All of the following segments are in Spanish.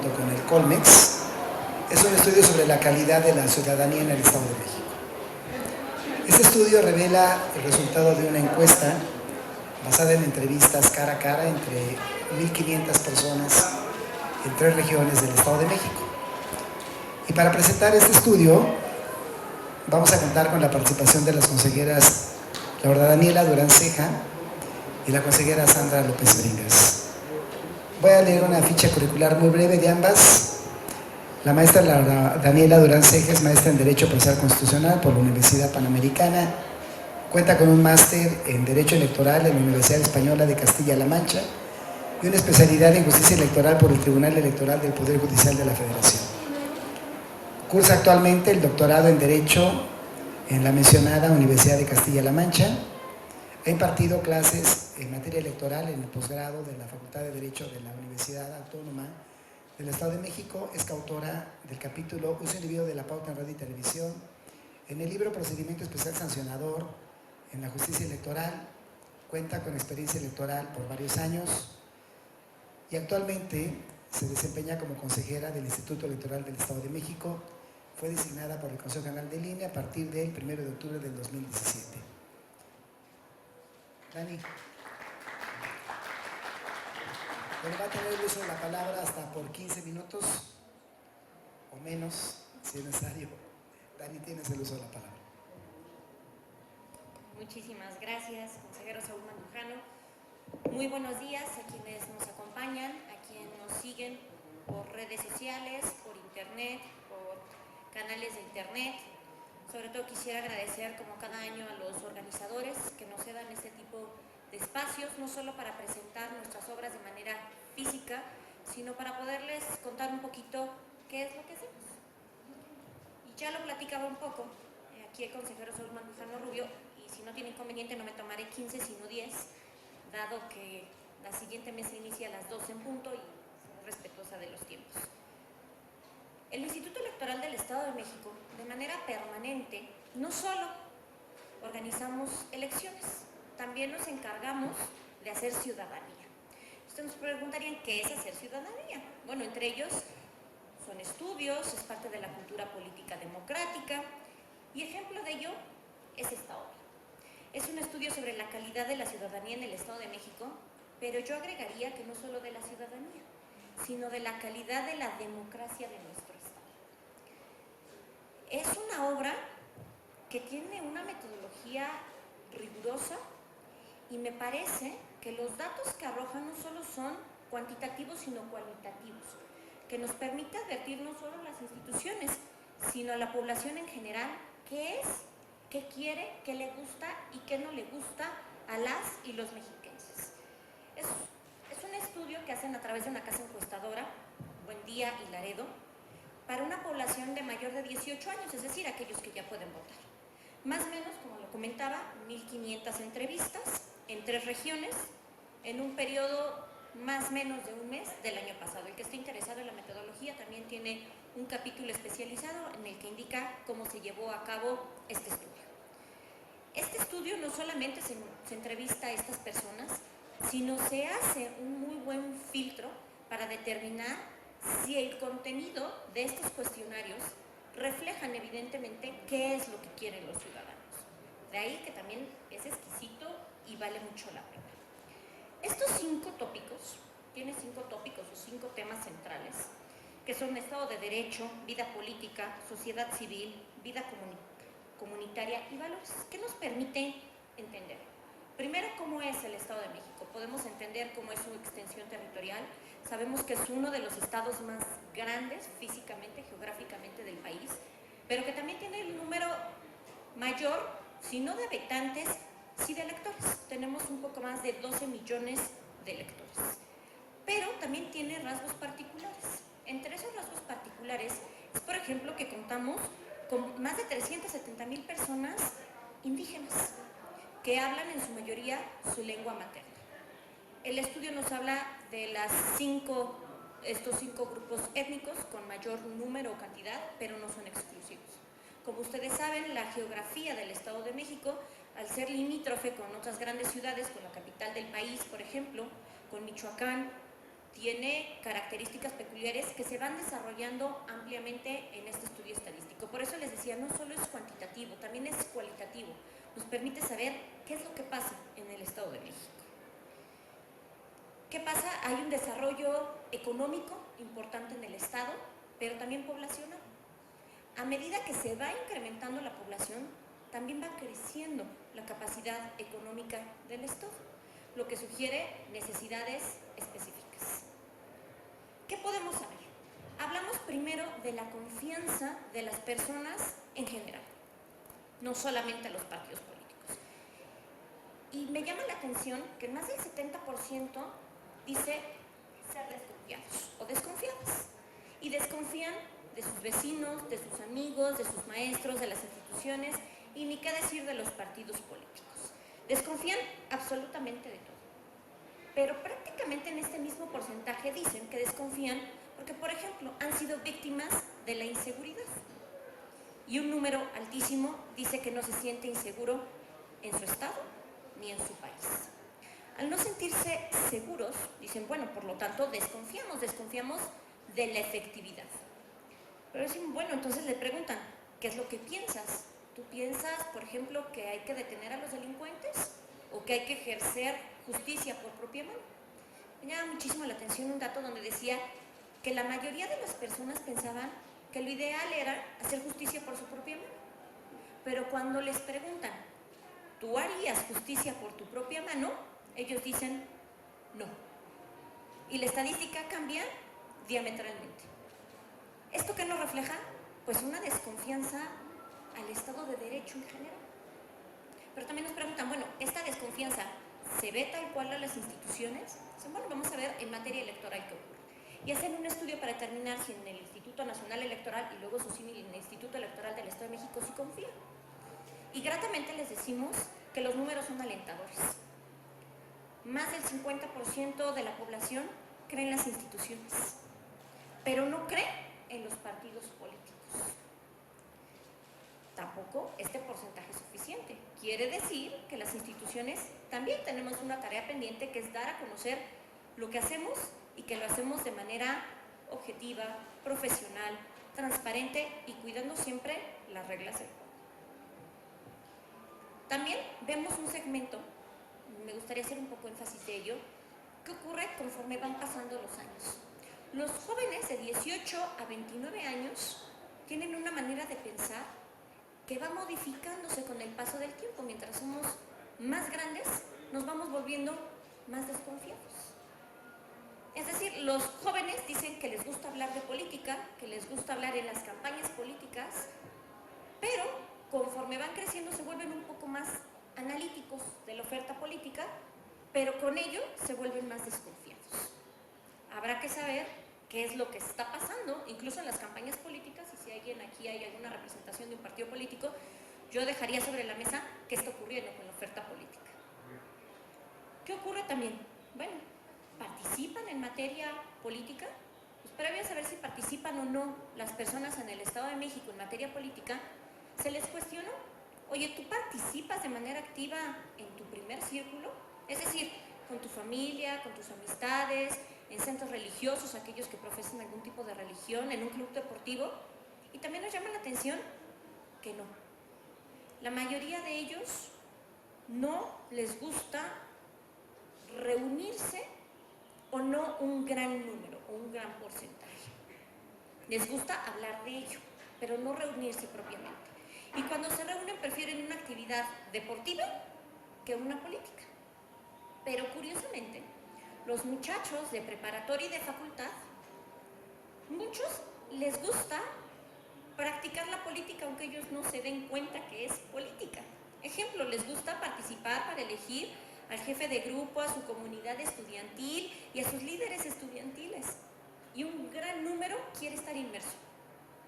junto con el Colmex. Es un estudio sobre la calidad de la ciudadanía en el Estado de México. Este estudio revela el resultado de una encuesta basada en entrevistas cara a cara entre 1.500 personas en 3 regiones del Estado de México. Y para presentar este estudio vamos a contar con la participación de las consejeras Laura Daniela Durán Ceja y la consejera Sandra López Bringas. Voy a leer una ficha curricular muy breve de ambas. La maestra Laura Daniela Durán Ceja es maestra en Derecho Procesal Constitucional por la Universidad Panamericana. Cuenta con un máster en Derecho Electoral en la Universidad Española de Castilla-La Mancha y una especialidad en Justicia Electoral por el Tribunal Electoral del Poder Judicial de la Federación. Cursa actualmente el doctorado en Derecho en la mencionada Universidad de Castilla-La Mancha. Ha impartido clases en materia electoral en el posgrado de la Facultad de Derecho de la Universidad Autónoma del Estado de México. Es coautora del capítulo Uso indebido de la pauta en radio y televisión, en el libro Procedimiento Especial Sancionador en la Justicia Electoral. Cuenta con experiencia electoral por varios años y actualmente se desempeña como consejera del Instituto Electoral del Estado de México. Fue designada por el Consejo General del INE a partir del 1 de octubre del 2017. Dani. Bueno, va a tener el uso de la palabra hasta por 15 minutos o menos, si es necesario. Dani, tienes el uso de la palabra. Muchísimas gracias, consejero Saúl Mandujano. Muy buenos días a quienes nos acompañan, a quienes nos siguen por redes sociales, por internet, por canales de internet. Sobre todo quisiera agradecer, como cada año, a los organizadores que nos cedan este tipo de espacios, no solo para presentar nuestras obras de manera física, sino para poderles contar un poquito qué es lo que hacemos. Y ya lo platicaba un poco aquí el consejero Saúl Mandujano Rubio, y si no tiene inconveniente no me tomaré 15 sino 10, dado que la siguiente mesa inicia a las 12 en punto y soy respetuosa de los tiempos. El Instituto Electoral del Estado de México, de manera permanente, no solo organizamos elecciones, también nos encargamos de hacer ciudadanía. Ustedes nos preguntarían, ¿qué es hacer ciudadanía? Bueno, entre ellos son estudios, es parte de la cultura política democrática, y ejemplo de ello es esta obra. Es un estudio sobre la calidad de la ciudadanía en el Estado de México, pero yo agregaría que no solo de la ciudadanía, sino de la calidad de la democracia de nuestro Estado. Es una obra que tiene una metodología rigurosa y me parece que los datos que arrojan no solo son cuantitativos, sino cualitativos, que nos permite advertir no solo a las instituciones, sino a la población en general, qué es, qué quiere, qué le gusta y qué no le gusta a las y los mexiquenses. Es un estudio que hacen a través de una casa encuestadora, Buendía y Laredo, para una población de mayor de 18 años, es decir, aquellos que ya pueden votar. Más o menos, como lo comentaba, 1.500 entrevistas en 3 regiones, en un periodo más o menos de un mes del año pasado. El que esté interesado en la metodología también tiene un capítulo especializado en el que indica cómo se llevó a cabo este estudio. Este estudio no solamente se entrevista a estas personas, sino se hace un muy buen filtro para determinar si el contenido de estos cuestionarios reflejan evidentemente qué es lo que quieren los ciudadanos. De ahí que también es exquisito y vale mucho la pena. Estos 5 tópicos, tiene 5 tópicos o 5 temas centrales, que son Estado de Derecho, vida política, sociedad civil, vida comunitaria y valores. ¿Qué nos permite entender? Primero, ¿cómo es el Estado de México? Podemos entender cómo es su extensión territorial. Sabemos que es uno de los estados más grandes físicamente, geográficamente del país, pero que también tiene el número mayor, si no de habitantes, sí de electores. Tenemos un poco más de 12 millones de electores. Pero también tiene rasgos particulares. Entre esos rasgos particulares es, por ejemplo, que contamos con más de 370,000 personas indígenas que hablan en su mayoría su lengua materna. El estudio nos habla de estos 5 grupos étnicos con mayor número o cantidad, pero no son exclusivos. Como ustedes saben, la geografía del Estado de México, al ser limítrofe con otras grandes ciudades, con la capital del país, por ejemplo, con Michoacán, tiene características peculiares que se van desarrollando ampliamente en este estudio estadístico. Por eso les decía, no solo es cuantitativo, también es cualitativo. Nos permite saber qué es lo que pasa en el Estado de México. ¿Qué pasa? Hay un desarrollo económico importante en el Estado, pero también poblacional. A medida que se va incrementando la población, también va creciendo la capacidad económica del Estado, lo que sugiere necesidades específicas. ¿Qué podemos saber? Hablamos primero de la confianza de las personas en general, no solamente a los partidos políticos. Y me llama la atención que más del 70% dice ser desconfiados o desconfiadas. Y desconfían de sus vecinos, de sus amigos, de sus maestros, de las instituciones y ni qué decir de los partidos políticos. Desconfían absolutamente de todo. Pero prácticamente en este mismo porcentaje dicen que desconfían porque, por ejemplo, han sido víctimas de la inseguridad. Y un número altísimo dice que no se siente inseguro en su estado ni en su país. Al no sentirse seguros, dicen, bueno, por lo tanto, desconfiamos de la efectividad. Pero dicen, bueno, entonces le preguntan, ¿qué es lo que piensas? ¿Tú piensas, por ejemplo, que hay que detener a los delincuentes o que hay que ejercer justicia por propia mano? Me llama muchísimo la atención un dato donde decía que la mayoría de las personas pensaban que lo ideal era hacer justicia por su propia mano. Pero cuando les preguntan, ¿tú harías justicia por tu propia mano? Ellos dicen, no. Y la estadística cambia diametralmente. ¿Esto qué nos refleja? Pues una desconfianza al Estado de Derecho en general. Pero también nos preguntan, bueno, ¿esta desconfianza se ve tal cual a las instituciones? Bueno, vamos a ver en materia electoral qué ocurre. Y hacen un estudio para determinar si en el Instituto Nacional Electoral y luego su símil en el Instituto Electoral del Estado de México sí confían. Y gratamente les decimos que los números son alentadores. Más del 50% de la población cree en las instituciones, pero no cree en los partidos políticos. Tampoco este porcentaje es suficiente. Quiere decir que las instituciones también tenemos una tarea pendiente, que es dar a conocer lo que hacemos y que lo hacemos de manera objetiva, profesional, transparente y cuidando siempre las reglas del juego. También vemos un segmento, me gustaría hacer un poco énfasis de ello, que ocurre conforme van pasando los años. Los jóvenes de 18 a 29 años tienen una manera de pensar que va modificándose con el paso del tiempo. Mientras somos más grandes, nos vamos volviendo más desconfiados. Es decir, los jóvenes dicen que les gusta hablar de política, que les gusta hablar en las campañas políticas, pero conforme van creciendo se vuelven un poco más analíticos de la oferta política, pero con ello se vuelven más desconfiados. Habrá que saber qué es lo que está pasando, incluso en las campañas políticas, y si alguien aquí hay alguna representación de un partido político, yo dejaría sobre la mesa qué está ocurriendo con la oferta política. ¿Qué ocurre también? Bueno, ¿participan en materia política? Pues previo a saber si participan o no las personas en el Estado de México en materia política, se les cuestionó, oye, ¿tú participas de manera activa en tu primer círculo? Es decir, con tu familia, con tus amistades, en centros religiosos, aquellos que profesan algún tipo de religión, en un club deportivo. Y también nos llama la atención que no. La mayoría de ellos no les gusta reunirse, o no un gran número o un gran porcentaje. Les gusta hablar de ello, pero no reunirse propiamente. Y cuando se reúnen prefieren una actividad deportiva que una política. Pero curiosamente, los muchachos de preparatoria y de facultad, muchos les gusta practicar la política aunque ellos no se den cuenta que es política. Ejemplo, les gusta participar para elegir al jefe de grupo, a su comunidad estudiantil y a sus líderes estudiantiles. Y un gran número quiere estar inmerso.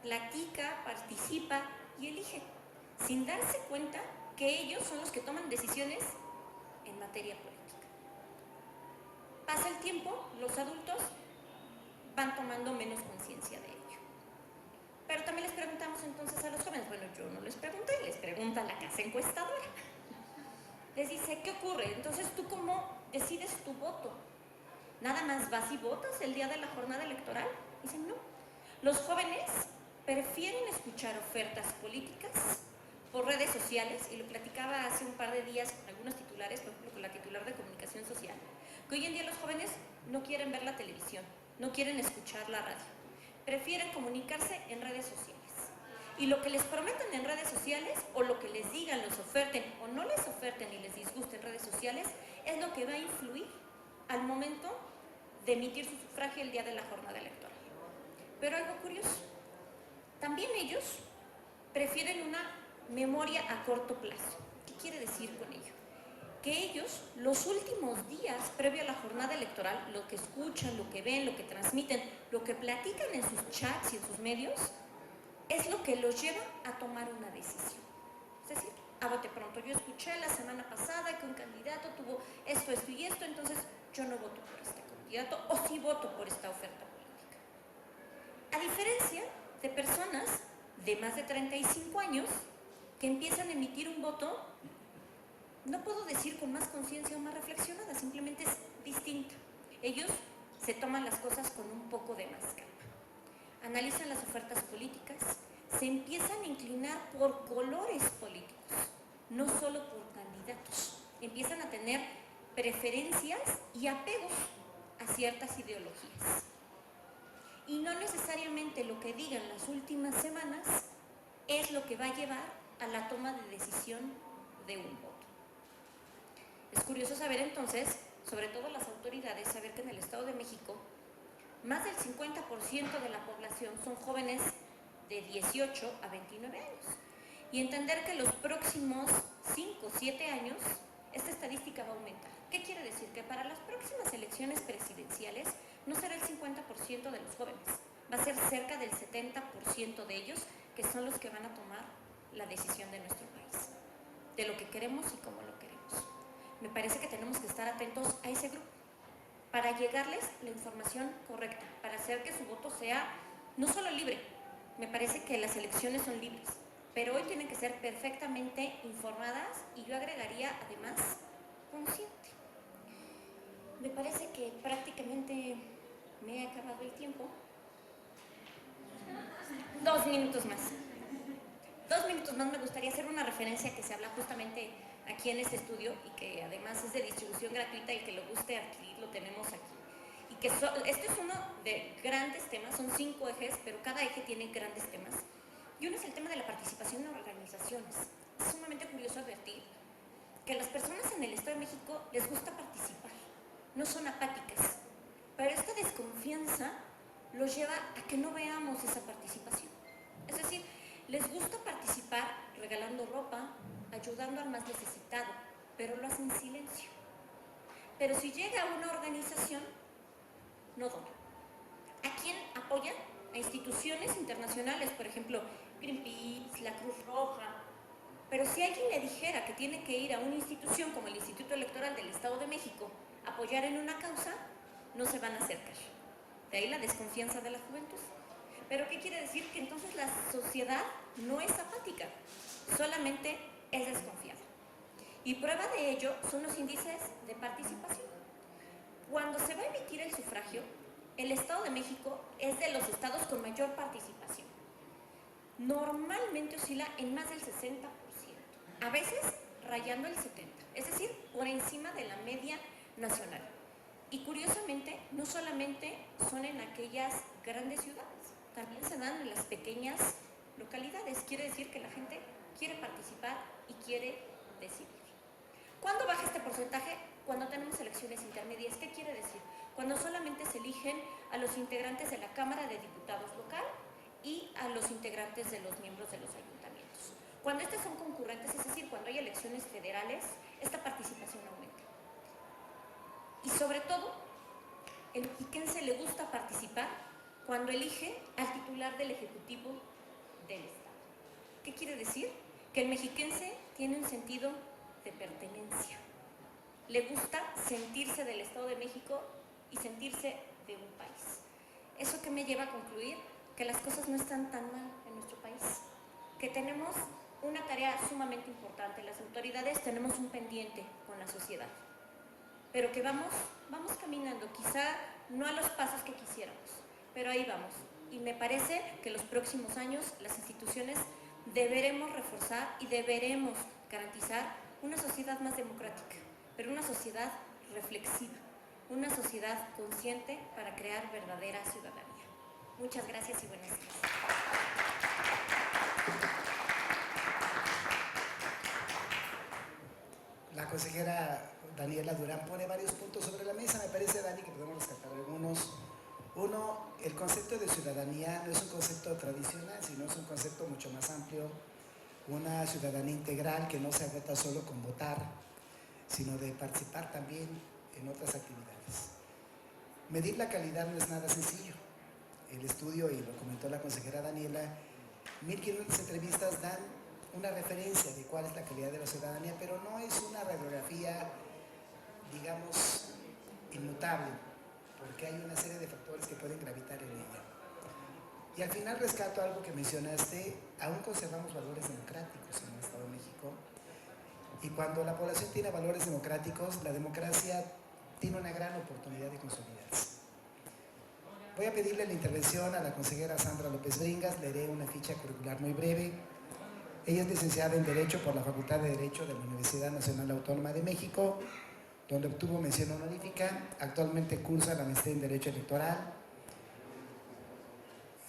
Platica, participa y elige, sin darse cuenta que ellos son los que toman decisiones en materia política. Pasa el tiempo, los adultos van tomando menos conciencia de ello. Pero también les preguntamos entonces a los jóvenes, bueno, yo no les pregunté, les pregunta la casa encuestadora. Les dice, ¿qué ocurre? Entonces, ¿tú cómo decides tu voto? ¿Nada más vas y votas el día de la jornada electoral? Dicen no. Los jóvenes prefieren escuchar ofertas políticas por redes sociales, y lo platicaba hace un par de días con algunos titulares, por ejemplo con la titular de Comunicación Social, que hoy en día los jóvenes no quieren ver la televisión, no quieren escuchar la radio, prefieren comunicarse en redes sociales. Y lo que les prometan en redes sociales, o lo que les digan, los oferten o no les oferten y les disguste en redes sociales, es lo que va a influir al momento de emitir su sufragio el día de la jornada electoral. Pero algo curioso, también ellos prefieren una memoria a corto plazo. ¿Qué quiere decir con ello? Que ellos, los últimos días previo a la jornada electoral, lo que escuchan, lo que ven, lo que transmiten, lo que platican en sus chats y en sus medios, es lo que los lleva a tomar una decisión. Es decir, a bote pronto, yo escuché la semana pasada que un candidato tuvo esto, esto y esto, entonces yo no voto por este candidato, o sí voto por esta oferta política. A diferencia de personas de más de 35 años que empiezan a emitir un voto, no puedo decir con más conciencia o más reflexionada, simplemente es distinta. Ellos se toman las cosas con un poco de más calma. Analizan las ofertas políticas, se empiezan a inclinar por colores políticos, no solo por candidatos. Empiezan a tener preferencias y apegos a ciertas ideologías. Y no necesariamente lo que digan las últimas semanas es lo que va a llevar a la toma de decisión de un voto. Es curioso saber entonces, sobre todo las autoridades, saber que en el Estado de México más del 50% de la población son jóvenes de 18 a 29 años. Y entender que los próximos 5 o 7 años esta estadística va a aumentar. ¿Qué quiere decir? Que para las próximas elecciones presidenciales no será el 50% de los jóvenes, va a ser cerca del 70% de ellos que son los que van a tomar la decisión de nuestro país, de lo que queremos y cómo lo queremos. Me parece que tenemos que estar atentos a ese grupo para llegarles la información correcta, para hacer que su voto sea no solo libre, me parece que las elecciones son libres, pero hoy tienen que ser perfectamente informadas y yo agregaría además consciente. Me parece que prácticamente me he acabado el tiempo. 2 minutos más. 2 minutos más. Me gustaría hacer una referencia que se habla justamente aquí en este estudio y que además es de distribución gratuita y que lo guste adquirir, lo tenemos aquí. Y que este es uno de grandes temas, son 5 ejes, pero cada eje tiene grandes temas. Y uno es el tema de la participación en organizaciones. Es sumamente curioso advertir que a las personas en el Estado de México les gusta participar, no son apáticas, pero esta desconfianza los lleva a que no veamos esa participación. Es decir, les gusta participar regalando ropa, ayudando al más necesitado, pero lo hacen en silencio. Pero si llega a una organización, no dona. ¿A quién apoyan? A instituciones internacionales, por ejemplo, Greenpeace, la Cruz Roja. Pero si alguien le dijera que tiene que ir a una institución como el Instituto Electoral del Estado de México a apoyar en una causa, no se van a acercar. De ahí la desconfianza de la juventud. ¿Pero qué quiere decir? Que entonces la sociedad no es apática, solamente es desconfiada. Y prueba de ello son los índices de participación. Cuando se va a emitir el sufragio, el Estado de México es de los estados con mayor participación. Normalmente oscila en más del 60%, a veces rayando el 70%, es decir, por encima de la media nacional. Y curiosamente, no solamente son en aquellas grandes ciudades, también se dan en las pequeñas localidades. Quiere decir que la gente quiere participar y quiere decidir. ¿Cuándo baja este porcentaje? Cuando tenemos elecciones intermedias. ¿Qué quiere decir? Cuando solamente se eligen a los integrantes de la Cámara de Diputados local y a los integrantes de los miembros de los ayuntamientos. Cuando estas son concurrentes, es decir, cuando hay elecciones federales, esta participación aumenta. Y sobre todo, el mexiquense le gusta participar cuando elige al titular del Ejecutivo del Estado. ¿Qué quiere decir? Que el mexiquense tiene un sentido de pertenencia. Le gusta sentirse del Estado de México y sentirse de un país. Eso que me lleva a concluir que las cosas no están tan mal en nuestro país, que tenemos una tarea sumamente importante. Las autoridades tenemos un pendiente con la sociedad. pero que vamos caminando, quizá no a los pasos que quisiéramos, pero ahí vamos. Y me parece que en los próximos años las instituciones deberemos reforzar y deberemos garantizar una sociedad más democrática, pero una sociedad reflexiva, una sociedad consciente para crear verdadera ciudadanía. Muchas gracias y buenas días. La consejera Daniela Durán pone varios puntos sobre la mesa. Me parece, Dani, que podemos rescatar algunos. Uno, el concepto de ciudadanía no es un concepto tradicional, sino es un concepto mucho más amplio. Una ciudadanía integral que no se agota solo con votar, sino de participar también en otras actividades. Medir la calidad no es nada sencillo. El estudio, y lo comentó la consejera Daniela, 1500 entrevistas dan una referencia de cuál es la calidad de la ciudadanía, pero no es una radiografía, digamos, inmutable, porque hay una serie de factores que pueden gravitar en ella. Y al final rescato algo que mencionaste, aún conservamos valores democráticos en el Estado de México, y cuando la población tiene valores democráticos, la democracia tiene una gran oportunidad de consolidarse. Voy a pedirle la intervención a la consejera Sandra López Bringas, leeré una ficha curricular muy breve. Ella es licenciada en Derecho por la Facultad de Derecho de la Universidad Nacional Autónoma de México, donde obtuvo mención honorífica. Actualmente cursa la maestría en Derecho Electoral.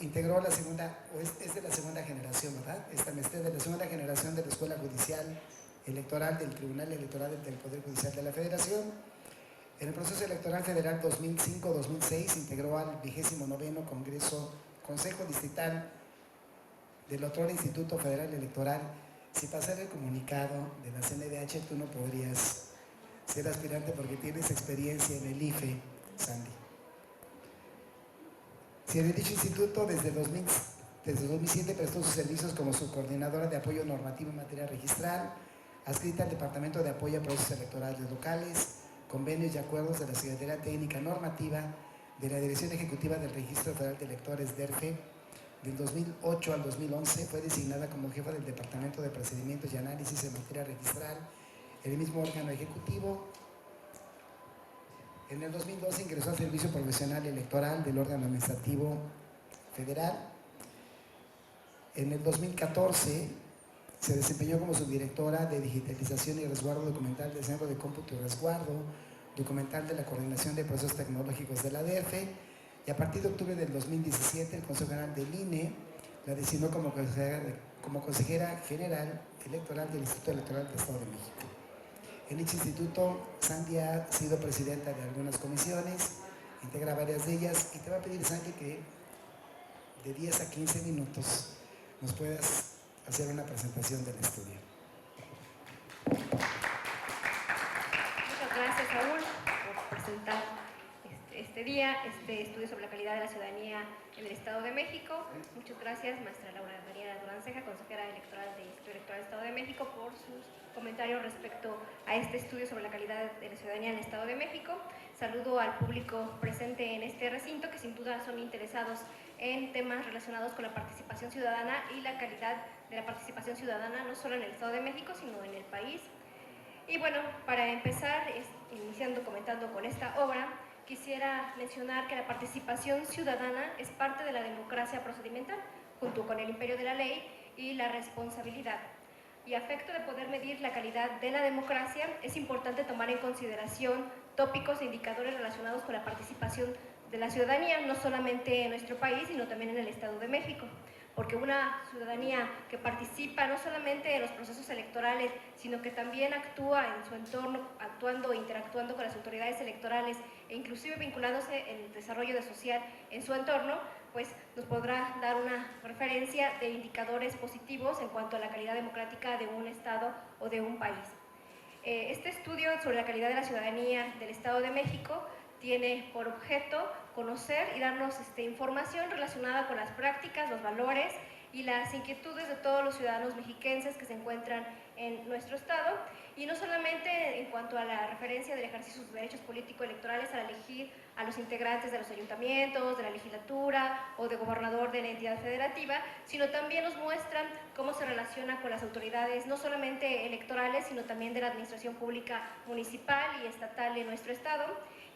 Integró la segunda, o es de la segunda generación, ¿verdad? Esta maestría de la segunda generación de la Escuela Judicial Electoral del Tribunal Electoral del Poder Judicial de la Federación. En el proceso electoral federal 2005-2006 integró al 29º Consejo Distrital del otro Instituto Federal Electoral. Si pasara el comunicado de la CNDH, tú no podrías ser aspirante porque tienes experiencia en el IFE, Sandy. Si en dicho instituto desde 2007 prestó sus servicios como subcoordinadora de apoyo normativo en materia registral, adscrita al Departamento de Apoyo a Procesos Electorales Locales, convenios y acuerdos de la Secretaría Técnica Normativa de la Dirección Ejecutiva del Registro Federal de Electores, DERFE. Del 2008 al 2011 fue designada como jefa del Departamento de Procedimientos y Análisis en materia registral, el mismo órgano ejecutivo. En el 2012 ingresó al Servicio Profesional Electoral del órgano administrativo federal. En el 2014 se desempeñó como subdirectora de Digitalización y Resguardo Documental del Centro de Cómputo y Resguardo Documental de la Coordinación de Procesos Tecnológicos de la DF, y a partir de octubre del 2017 el Consejo General del INE la designó como consejera general electoral del Instituto Electoral del Estado de México. En dicho instituto, Sandy ha sido presidenta de algunas comisiones, integra varias de ellas, y te va a pedir, Sandy, que de 10 a 15 minutos nos puedas hacer una presentación del estudio. Muchas gracias, Saúl, por presentar este estudio sobre la calidad de la ciudadanía en el Estado de México. Muchas gracias, maestra Laura María Durán Ceja, consejera electoral del Instituto Electoral del Estado de México, por sus comentarios respecto a este estudio sobre la calidad de la ciudadanía en el Estado de México. Saludo al público presente en este recinto, que sin duda son interesados en temas relacionados con la participación ciudadana y la calidad de la participación ciudadana, no solo en el Estado de México, sino en el país. Y bueno, para empezar, comentando con esta obra, quisiera mencionar que la participación ciudadana es parte de la democracia procedimental, junto con el imperio de la ley y la responsabilidad. Y a efecto de poder medir la calidad de la democracia, es importante tomar en consideración tópicos e indicadores relacionados con la participación de la ciudadanía, no solamente en nuestro país, sino también en el Estado de México. Porque una ciudadanía que participa no solamente en los procesos electorales, sino que también actúa en su entorno, actuando e interactuando con las autoridades electorales, e inclusive vinculándose en el desarrollo social en su entorno, pues nos podrá dar una referencia de indicadores positivos en cuanto a la calidad democrática de un Estado o de un país. Este estudio sobre la calidad de la ciudadanía del Estado de México tiene por objeto conocer y darnos información relacionada con las prácticas, los valores y las inquietudes de todos los ciudadanos mexiquenses que se encuentran en nuestro estado, y no solamente en cuanto a la referencia del ejercicio de sus derechos político-electorales al elegir a los integrantes de los ayuntamientos, de la legislatura o de gobernador de la entidad federativa, sino también nos muestran cómo se relaciona con las autoridades no solamente electorales, sino también de la administración pública municipal y estatal de nuestro estado.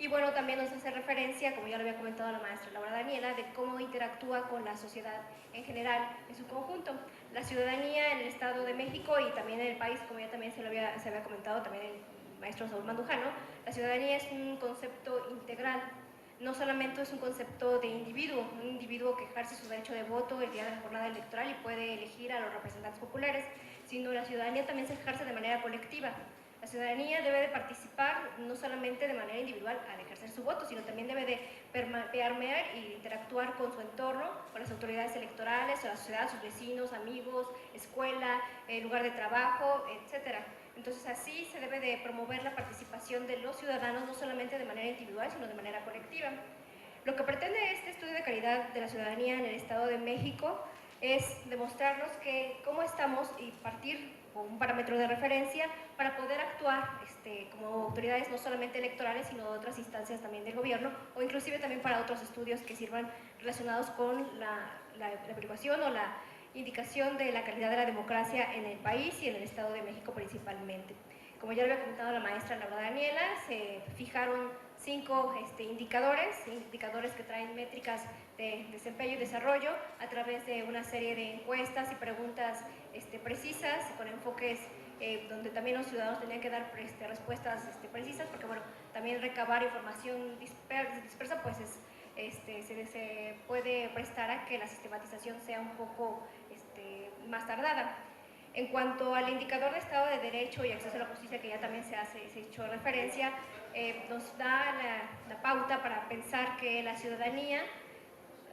Y bueno, también nos hace referencia, como ya lo había comentado la maestra Laura Daniela, de cómo interactúa con la sociedad en general, en su conjunto. La ciudadanía en el Estado de México y también en el país, como ya también se había comentado también el maestro Saúl Mandujano, la ciudadanía es un concepto integral. No solamente es un concepto de un individuo que ejerce su derecho de voto el día de la jornada electoral y puede elegir a los representantes populares, sino la ciudadanía también se ejerce de manera colectiva. La ciudadanía debe de participar no solamente de manera individual al ejercer su voto, sino también debe de permear y interactuar con su entorno, con las autoridades electorales, con la sociedad, sus vecinos, amigos, escuela, lugar de trabajo, etc. Entonces así se debe de promover la participación de los ciudadanos no solamente de manera individual, sino de manera colectiva. Lo que pretende este estudio de calidad de la ciudadanía en el Estado de México es demostrarnos cómo estamos y partir con un parámetro de referencia para poder actuar como autoridades no solamente electorales, sino de otras instancias también del gobierno, o inclusive también para otros estudios que sirvan relacionados con la averiguación o la indicación de la calidad de la democracia en el país y en el Estado de México principalmente. Como ya lo había comentado la maestra Laura Daniela, se fijaron 5 indicadores que traen métricas de desempeño y desarrollo a través de una serie de encuestas y preguntas precisas, con enfoques donde también los ciudadanos tenían que dar respuestas precisas, porque bueno, también recabar información dispersa pues se puede prestar a que la sistematización sea un poco más tardada. En cuanto al indicador de Estado de Derecho y acceso a la justicia, que ya también se ha hecho referencia, nos da la pauta para pensar que la ciudadanía,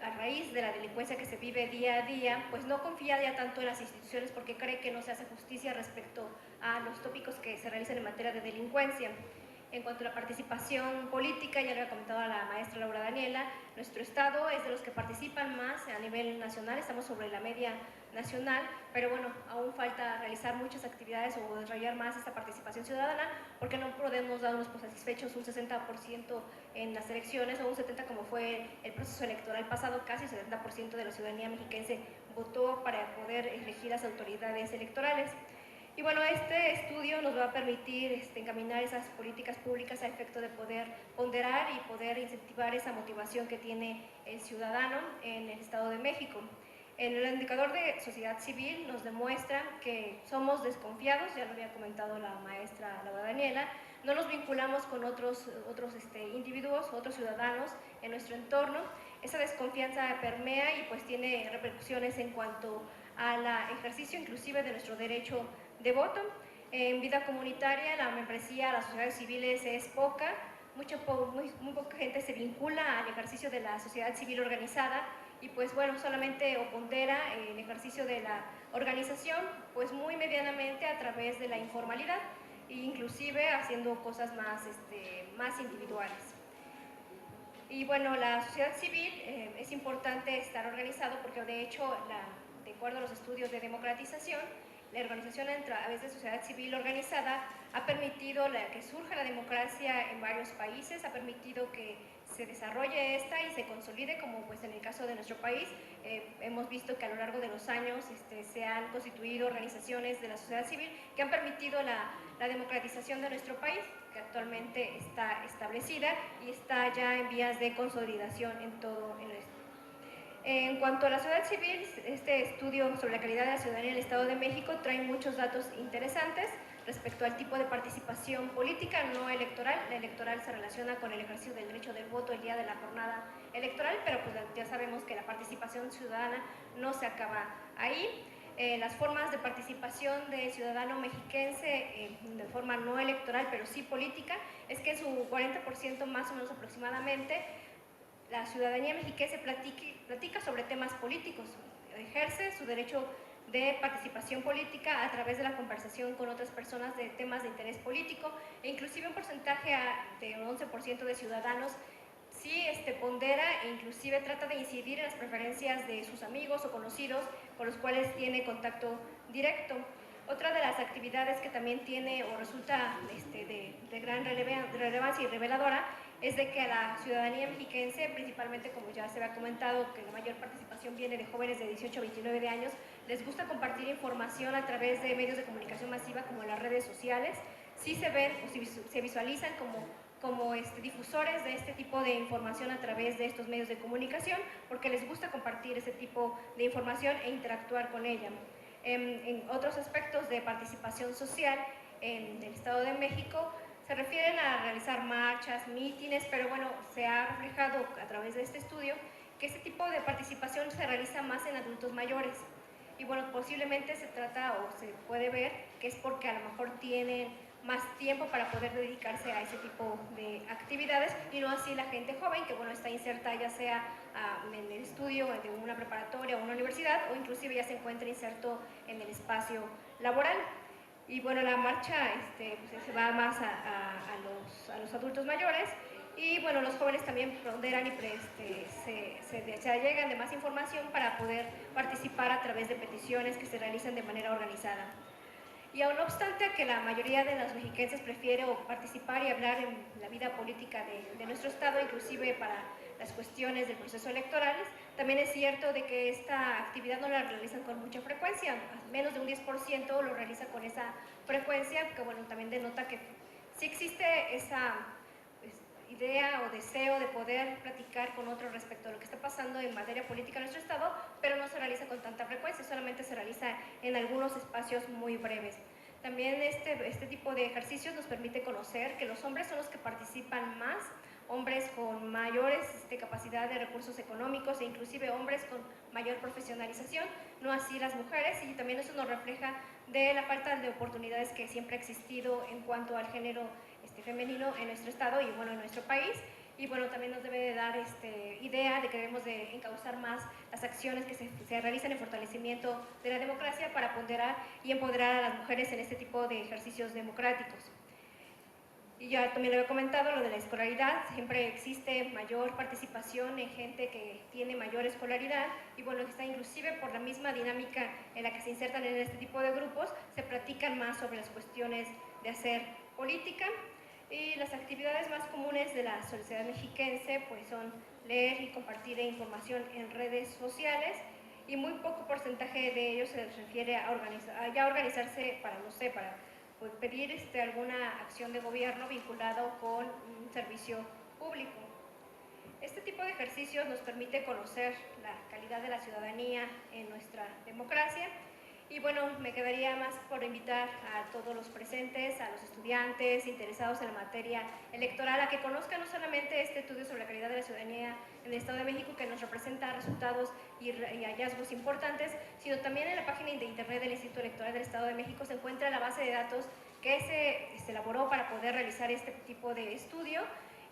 a raíz de la delincuencia que se vive día a día, pues no confía ya tanto en las instituciones porque cree que no se hace justicia respecto a los tópicos que se realizan en materia de delincuencia. En cuanto a la participación política, ya lo había comentado la maestra Laura Daniela, nuestro estado es de los que participan más a nivel nacional, estamos sobre la media nacional, pero bueno, aún falta realizar muchas actividades o desarrollar más esta participación ciudadana, porque no podemos darnos por satisfechos un 60% en las elecciones o un 70% como fue el proceso electoral pasado. Casi el 70% de la ciudadanía mexiquense votó para poder elegir las autoridades electorales. Y bueno, este estudio nos va a permitir encaminar esas políticas públicas a efecto de poder ponderar y poder incentivar esa motivación que tiene el ciudadano en el Estado de México. En el indicador de sociedad civil nos demuestra que somos desconfiados, ya lo había comentado la maestra Laura Daniela, no nos vinculamos con otros individuos, otros ciudadanos en nuestro entorno. Esa desconfianza permea y pues tiene repercusiones en cuanto al ejercicio inclusive de nuestro derecho de voto. En vida comunitaria, la membresía a las sociedades civiles es poca, muy poca gente se vincula al ejercicio de la sociedad civil organizada y pues bueno, solamente pondera el ejercicio de la organización pues muy medianamente a través de la informalidad e inclusive haciendo cosas más individuales. Y bueno, la sociedad civil es importante estar organizado porque de hecho, de acuerdo a los estudios de democratización, la organización a través de sociedad civil organizada ha permitido que surja la democracia en varios países, ha permitido que se desarrolle esta y se consolide, como pues en el caso de nuestro país. Hemos visto que a lo largo de los años se han constituido organizaciones de la sociedad civil que han permitido la democratización de nuestro país, que actualmente está establecida y está ya en vías de consolidación en todo el estado. En cuanto a la sociedad civil, este estudio sobre la calidad de la ciudadanía en el Estado de México trae muchos datos interesantes respecto al tipo de participación política no electoral. La electoral se relaciona con el ejercicio del derecho del voto el día de la jornada electoral, pero pues ya sabemos que la participación ciudadana no se acaba ahí. Las formas de participación del ciudadano mexiquense de forma no electoral, pero sí política, es que su 40% más o menos aproximadamente, la ciudadanía mexiquense platica sobre temas políticos, ejerce su derecho de participación política a través de la conversación con otras personas de temas de interés político, e inclusive un porcentaje de un 11% de ciudadanos sí pondera e inclusive trata de incidir en las preferencias de sus amigos o conocidos con los cuales tiene contacto directo. Otra de las actividades que también tiene o resulta de gran relevancia y reveladora es de que a la ciudadanía mexiquense, principalmente como ya se había comentado, que la mayor participación viene de jóvenes de 18 a 29 años, les gusta compartir información a través de medios de comunicación masiva como las redes sociales. Sí se ven o se visualizan como difusores de este tipo de información a través de estos medios de comunicación porque les gusta compartir ese tipo de información e interactuar con ella. En otros aspectos de participación social en el Estado de México se refieren a realizar marchas, mítines, pero bueno, se ha reflejado a través de este estudio que este tipo de participación se realiza más en adultos mayores. Y bueno, posiblemente se trata o se puede ver que es porque a lo mejor tienen más tiempo para poder dedicarse a ese tipo de actividades y no así la gente joven que bueno está inserta ya sea en el estudio de una preparatoria o una universidad o inclusive ya se encuentra inserto en el espacio laboral. Y bueno, la marcha pues, se va más a los adultos mayores y bueno, los jóvenes también ponderan y se allegan de más información para poder participar a través de peticiones que se realizan de manera organizada. Y aún no obstante que la mayoría de los mexiquenses prefiere participar y hablar en la vida política de nuestro estado, inclusive para las cuestiones del proceso electoral, también es cierto de que esta actividad no la realizan con mucha frecuencia, menos de un 10% lo realiza con esa frecuencia, que bueno, también denota que sí existe esa idea o deseo de poder platicar con otros respecto a lo que está pasando en materia política en nuestro estado, pero no se realiza con tanta frecuencia, solamente se realiza en algunos espacios muy breves. También este tipo de ejercicios nos permite conocer que los hombres son los que participan más, hombres con mayores capacidad de recursos económicos e inclusive hombres con mayor profesionalización, no así las mujeres, y también eso nos refleja de la falta de oportunidades que siempre ha existido en cuanto al género femenino en nuestro estado y bueno, en nuestro país. Y bueno, también nos debe de dar idea de que debemos de encauzar más las acciones que se realizan en fortalecimiento de la democracia para ponderar y empoderar a las mujeres en este tipo de ejercicios democráticos. Y ya también lo he comentado, lo de la escolaridad, siempre existe mayor participación en gente que tiene mayor escolaridad y bueno, está inclusive por la misma dinámica en la que se insertan en este tipo de grupos, se platican más sobre las cuestiones de hacer política. Y las actividades más comunes de la sociedad mexiquense pues son leer y compartir información en redes sociales y muy poco porcentaje de ellos se refiere a organizarse para, no sé, para pues, pedir alguna acción de gobierno vinculado con un servicio público. Este tipo de ejercicios nos permite conocer la calidad de la ciudadanía en nuestra democracia. Y bueno, me quedaría más por invitar a todos los presentes, a los estudiantes interesados en la materia electoral, a que conozcan no solamente este estudio sobre la calidad de la ciudadanía en el Estado de México, que nos representa resultados y hallazgos importantes, sino también en la página de internet del Instituto Electoral del Estado de México se encuentra la base de datos que se elaboró para poder realizar este tipo de estudio,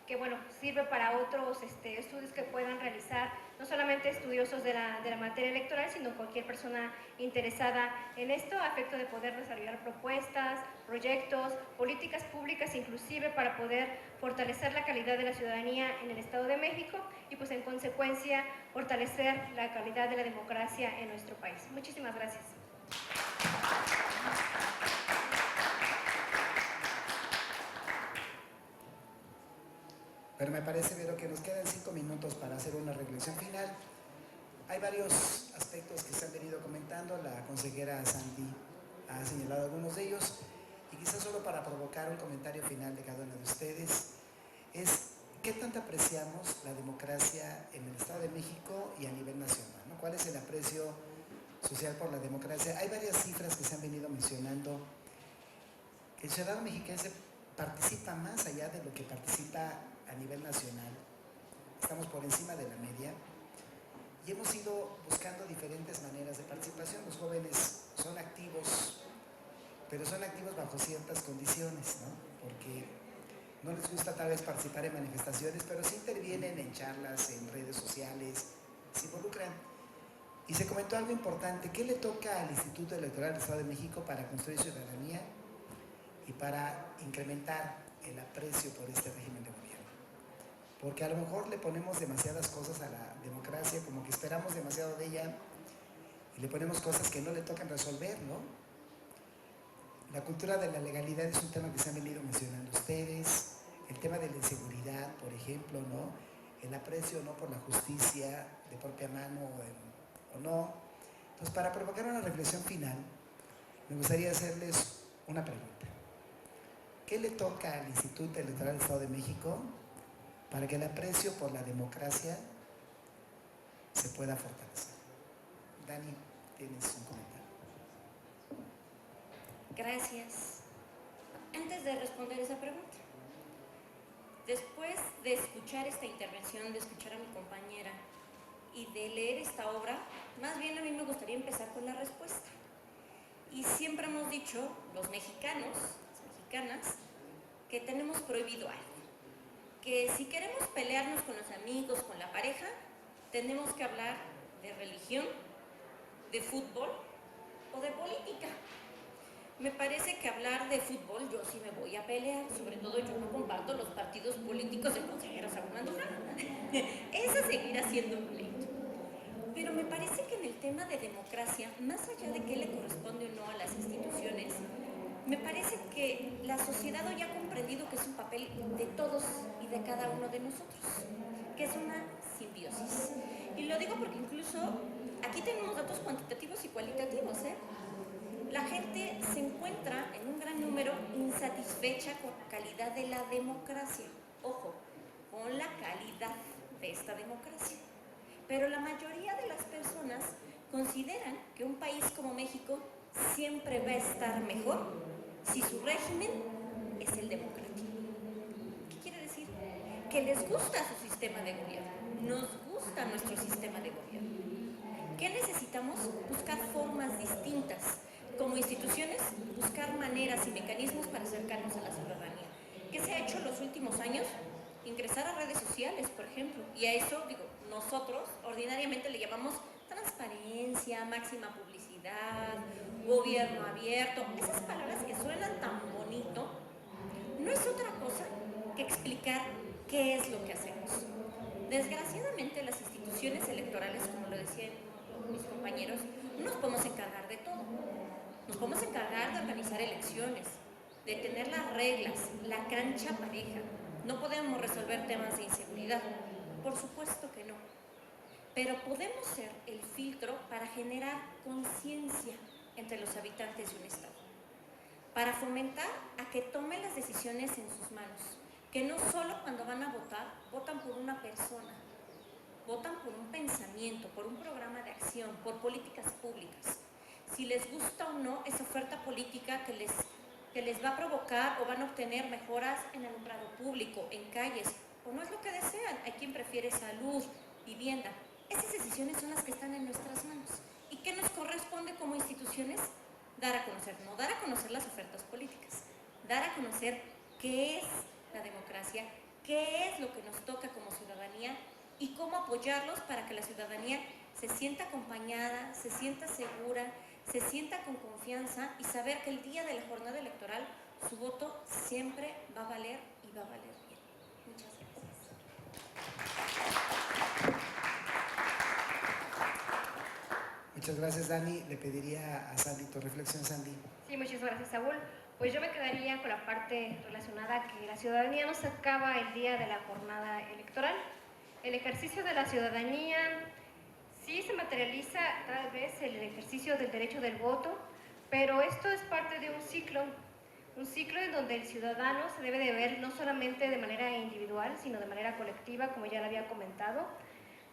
que bueno, sirve para otros estudios que puedan realizar, no solamente estudiosos de la materia electoral, sino cualquier persona interesada en esto, a efecto de poder desarrollar propuestas, proyectos, políticas públicas, inclusive para poder fortalecer la calidad de la ciudadanía en el Estado de México y pues en consecuencia fortalecer la calidad de la democracia en nuestro país. Muchísimas gracias. Pero me parece, Vero, que nos quedan 5 minutos para hacer una reflexión final. Hay varios aspectos que se han venido comentando, la consejera Sandy ha señalado algunos de ellos, y quizás solo para provocar un comentario final de cada uno de ustedes, es qué tanto apreciamos la democracia en el Estado de México y a nivel nacional, ¿no? ¿Cuál es el aprecio social por la democracia? Hay varias cifras que se han venido mencionando. El ciudadano mexiquense participa más allá de lo que participa a nivel nacional. Estamos por encima de la media y hemos ido buscando diferentes maneras de participación. Los jóvenes son activos, pero son activos bajo ciertas condiciones, ¿no? Porque no les gusta tal vez participar en manifestaciones, pero sí intervienen en charlas, en redes sociales, se involucran. Y se comentó algo importante: ¿qué le toca al Instituto Electoral del Estado de México para construir ciudadanía y para incrementar el aprecio por este régimen de gobierno? porque a lo mejor le ponemos demasiadas cosas a la democracia, como que esperamos demasiado de ella y le ponemos cosas que no le tocan resolver, ¿no? La cultura de la legalidad es un tema que se han venido mencionando ustedes, el tema de la inseguridad, por ejemplo, ¿no? El aprecio, ¿no?, por la justicia de propia mano o no. Entonces, para provocar una reflexión final, me gustaría hacerles una pregunta. ¿Qué le toca al Instituto Electoral del Estado de México para que el aprecio por la democracia se pueda fortalecer? Dani, tienes un comentario. Gracias. Antes de responder esa pregunta, después de escuchar esta intervención, de escuchar a mi compañera y de leer esta obra, más bien a mí me gustaría empezar con la respuesta. Y siempre hemos dicho, los mexicanos, las mexicanas, que tenemos prohibido algo. Que si queremos pelearnos con los amigos, con la pareja, tenemos que hablar de religión, de fútbol o de política. Me parece que hablar de fútbol yo sí me voy a pelear, sobre todo yo no comparto los partidos políticos del consejero Saúl Andújar. Ese seguirá siendo un pleito. Pero me parece que en el tema de democracia, más allá de qué le corresponde o no a las instituciones, me parece que la sociedad hoy ha comprendido que es un papel de todos y de cada uno de nosotros, que es una simbiosis. Y lo digo porque incluso aquí tenemos datos cuantitativos y cualitativos, ¿eh? La gente se encuentra en un gran número insatisfecha con la calidad de la democracia. Ojo, con la calidad de esta democracia. Pero la mayoría de las personas consideran que un país como México siempre va a estar mejor si su régimen es el democrático. ¿Qué quiere decir? Que les gusta su sistema de gobierno, nos gusta nuestro sistema de gobierno. ¿Qué necesitamos? Buscar formas distintas. Como instituciones, buscar maneras y mecanismos para acercarnos a la ciudadanía. ¿Qué se ha hecho en los últimos años? Ingresar a redes sociales, por ejemplo. Y a eso, nosotros ordinariamente le llamamos transparencia, máxima publicidad, gobierno abierto. Esas palabras que suenan tan bonito, no es otra cosa que explicar qué es lo que hacemos. Desgraciadamente, las instituciones electorales, como lo decían mis compañeros, no nos podemos encargar de todo. Nos podemos encargar de organizar elecciones, de tener las reglas, la cancha pareja. No podemos resolver temas de inseguridad, por supuesto que no. Pero podemos ser el filtro para generar conciencia entre los habitantes de un estado, para fomentar a que tomen las decisiones en sus manos, que no solo cuando van a votar, votan por una persona, votan por un pensamiento, por un programa de acción, por políticas públicas. Si les gusta o no esa oferta política que les va a provocar o van a obtener mejoras en el alumbrado público, en calles, o no es lo que desean. Hay quien prefiere salud, vivienda. Esas decisiones son las que están en nuestras manos. ¿Y qué nos corresponde como instituciones? Dar a conocer, no dar a conocer las ofertas políticas, dar a conocer qué es la democracia, qué es lo que nos toca como ciudadanía y cómo apoyarlos para que la ciudadanía se sienta acompañada, se sienta segura, se sienta con confianza y saber que el día de la jornada electoral su voto siempre va a valer y va a valer bien. Muchas gracias. Muchas gracias, Dani. Le pediría a Sandy tu reflexión, Sandy. Sí, muchas gracias, Saúl. Pues yo me quedaría con la parte relacionada a que la ciudadanía no se acaba el día de la jornada electoral. El ejercicio de la ciudadanía sí se materializa tal vez el ejercicio del derecho del voto, pero esto es parte de un ciclo en donde el ciudadano se debe de ver no solamente de manera individual, sino de manera colectiva, como ya lo había comentado,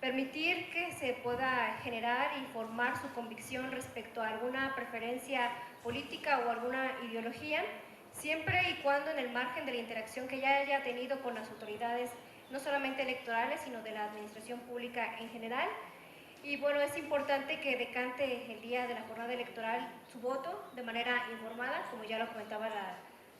permitir que se pueda generar y formar su convicción respecto a alguna preferencia política o alguna ideología, siempre y cuando en el margen de la interacción que ya haya tenido con las autoridades, no solamente electorales, sino de la administración pública en general. Y bueno, es importante que decante el día de la jornada electoral su voto de manera informada, como ya lo comentaba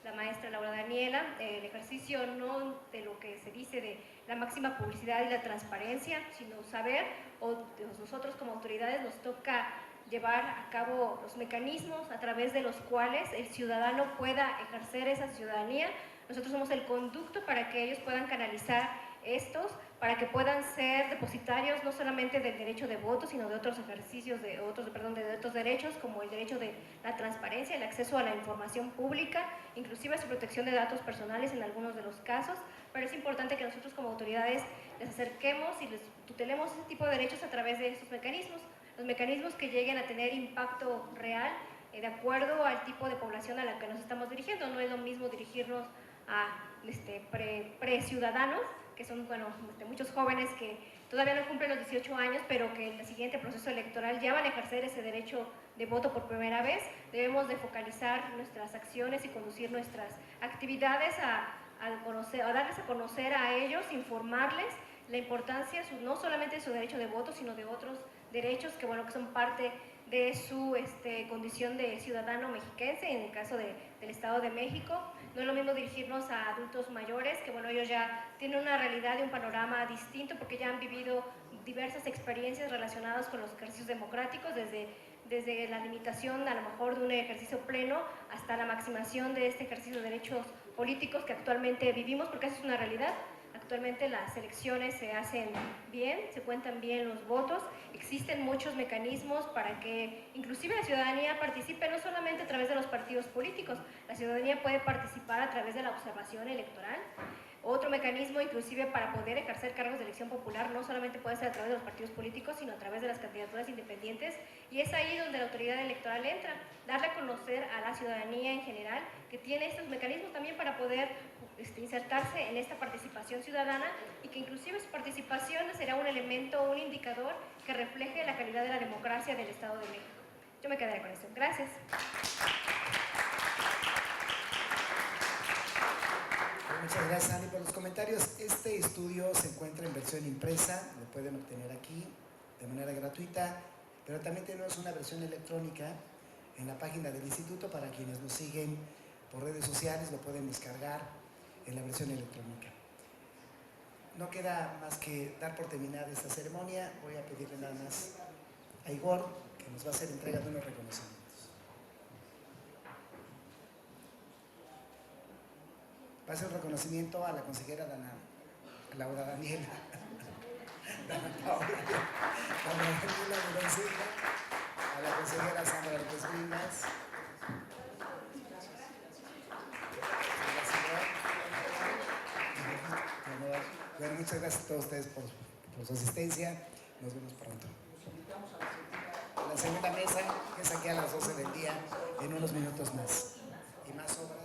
la maestra Laura Daniela, el ejercicio no de lo que se dice de la máxima publicidad y la transparencia, sino saber, o nosotros como autoridades nos toca llevar a cabo los mecanismos a través de los cuales el ciudadano pueda ejercer esa ciudadanía. Nosotros somos el conducto para que ellos puedan canalizar estos para que puedan ser depositarios no solamente del derecho de voto, sino de otros ejercicios, de otros derechos, como el derecho de la transparencia, el acceso a la información pública, inclusive su protección de datos personales en algunos de los casos. Pero es importante que nosotros como autoridades les acerquemos y les tutelemos ese tipo de derechos a través de estos mecanismos, los mecanismos que lleguen a tener impacto real de acuerdo al tipo de población a la que nos estamos dirigiendo. No es lo mismo dirigirnos a pre-ciudadanos, que son muchos jóvenes que todavía no cumplen los 18 años, pero que en el siguiente proceso electoral ya van a ejercer ese derecho de voto por primera vez. Debemos de focalizar nuestras acciones y conducir nuestras actividades a darles a conocer a ellos, informarles la importancia no solamente de su derecho de voto, sino de otros derechos que son parte de su condición de ciudadano mexiquense, en el caso del Estado de México. No es lo mismo dirigirnos a adultos mayores, que ellos ya tienen una realidad y un panorama distinto porque ya han vivido diversas experiencias relacionadas con los ejercicios democráticos, desde la limitación a lo mejor de un ejercicio pleno hasta la maximación de este ejercicio de derechos políticos que actualmente vivimos, porque esa es una realidad. Actualmente las elecciones se hacen bien, se cuentan bien los votos, existen muchos mecanismos para que inclusive la ciudadanía participe, no solamente a través de los partidos políticos, la ciudadanía puede participar a través de la observación electoral. Otro mecanismo, inclusive para poder ejercer cargos de elección popular, no solamente puede ser a través de los partidos políticos, sino a través de las candidaturas independientes, y es ahí donde la autoridad electoral entra, darle a conocer a la ciudadanía en general que tiene estos mecanismos también para poder insertarse en esta participación ciudadana, y que inclusive su participación será un elemento, un indicador que refleje la calidad de la democracia del Estado de México. Yo me quedaré con esto. Gracias. Muchas gracias, Andy, por los comentarios. Este estudio se encuentra en versión impresa, lo pueden obtener aquí de manera gratuita, pero también tenemos una versión electrónica en la página del instituto. Para quienes nos siguen por redes sociales, lo pueden descargar en la versión electrónica. No queda más que dar por terminada esta ceremonia. Voy a pedirle nada más a Igor, que nos va a hacer entrega de unos reconocimientos. Va a ser un reconocimiento a la consejera Laura Daniela, Dana Paula, Dana Daniela Duranceja, a la consejera Sandra López Villas. Bueno, muchas gracias a todos ustedes por su asistencia. Nos vemos pronto. La segunda mesa, que es aquí a las 12 del día, en unos minutos más. Y más obras.